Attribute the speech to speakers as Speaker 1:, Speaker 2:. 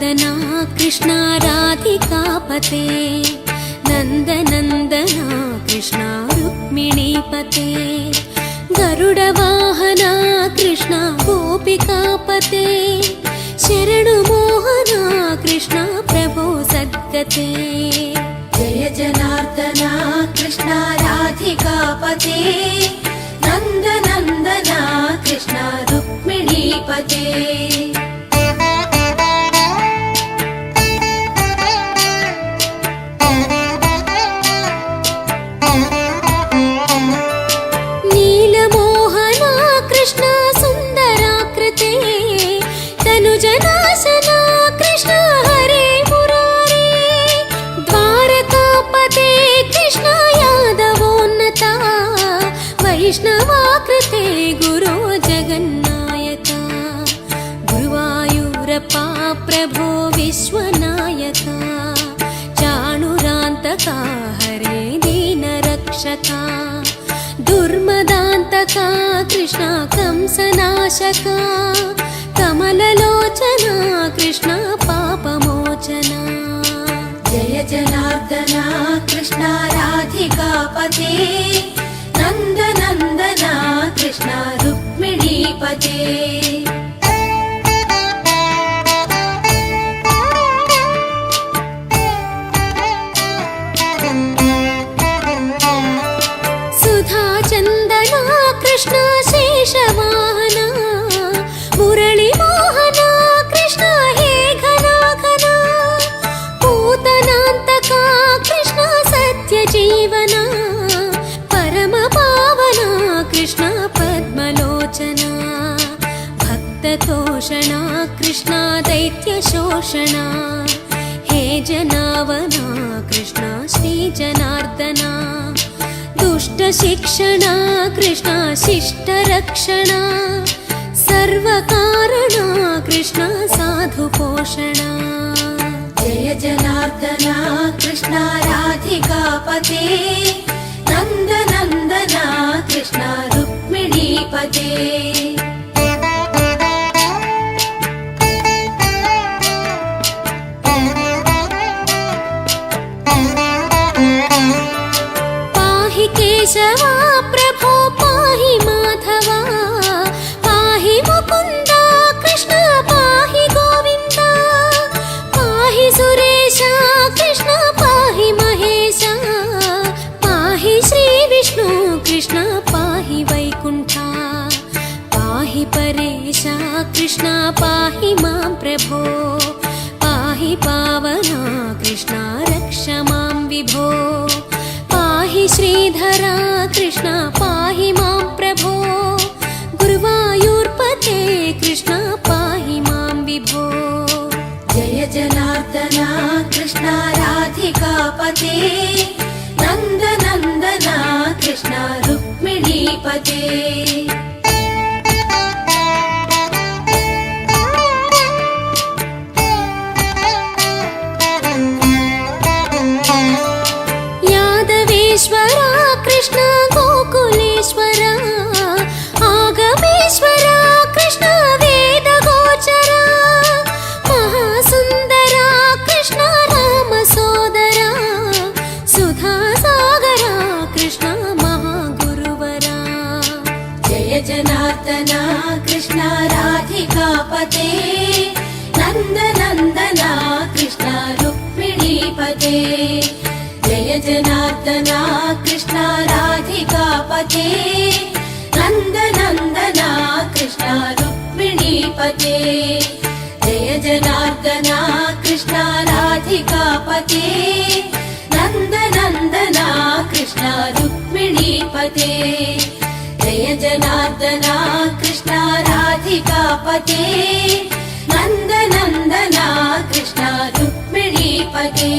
Speaker 1: जनार्दना कृष्णा राधिकापते नन्दनन्दना कृष्णा रुक्मिणीपते गरुडवाहना कृष्णा गोपिकापते शरणुमोहना कृष्णा प्रभो सद्गते
Speaker 2: जय जनार्दना कृष्णा राधिकापते नन्दनन्दना कृष्णा रुक्मिणीपते
Speaker 1: नीलमोहना कृष्णा सुन्दराकृते तनुजनाशना कृष्णा हरे मुरारे द्वारकापते कृष्णा यादवोन्नता वैष्णवाकृते गुरो जगन्नायका गुरुवायूरप्पा प्रभो विश्वनायका चाणुरान्तका हरे दीनरक्षका दुर्मदान्तका कृष्णा कंसनाशका कमललोचना कृष्णा पापमोचना
Speaker 2: जय जनार्दना कृष्णा राधिकापते नन्दनन्दना कृष्णा रुक्मिणीपते
Speaker 1: सुधाचन्दना कृष्णा शेषवाहना मुरळीमोहना कृष्णा हे घना घना पूतनान्तका कृष्णा सत्यजीवना परमपावना कृष्णा पद्मलोचना भक्ततोषणा कृष्णा दैत्यशोषणा हे जनावना कृष्णा श्रीजनार्दना दुष्टशिक्षणा कृष्णा शिष्टरक्षणा सर्वकारणा कृष्णा साधुपोषणा
Speaker 2: जय जनार्दना कृष्णा राधिकापते नन्दनन्दना कृष्णा रुक्मिणीपते
Speaker 1: केशवा प्रभो पाहि माधवा पाहि मुकुन्दा कृष्णा पाहि गोविन्दा पाहि सुरेशा कृष्णा पाहि महेशा पाहि श्रीविष्णु कृष्णा पाहि वैकुण्ठा पाहि परेशा कृष्णा पाहि मां प्रभो पाहि पावना कृष्णा रक्ष मां विभो पाहि श्रीधरा कृष्णा पाहि मां प्रभो गुरुवायूर्पते कृष्णा पाहि मां विभो
Speaker 2: जय जनार्दना कृष्णा राधिकापते नन्दनन्दना कृष्णा रुक्मिणीपते
Speaker 1: यादवेश्वरा कृष्णा गोकुलेश्वरा आगमेश्वरा कृष्णा वेदगोचरा महासुन्दरा कृष्णा रामसोदरा सुधासागरा कृष्णा महागुरुवरा
Speaker 2: जय जनार्दना कृष्णा राधिकापते नन्दनन्दना कृष्णा रुक्मिणीपते जय जनार्दना कृष्णा राधिकापते नन्दनन्दना कृष्णा रुक्मिणीपते जय जनार्दना कृष्णा राधिकापते नन्दनन्दना कृष्णा रुक्मिणीपते जय जनार्दना कृष्णा राधिकापते नन्दनन्दना कृष्णा रुक्मिणीपते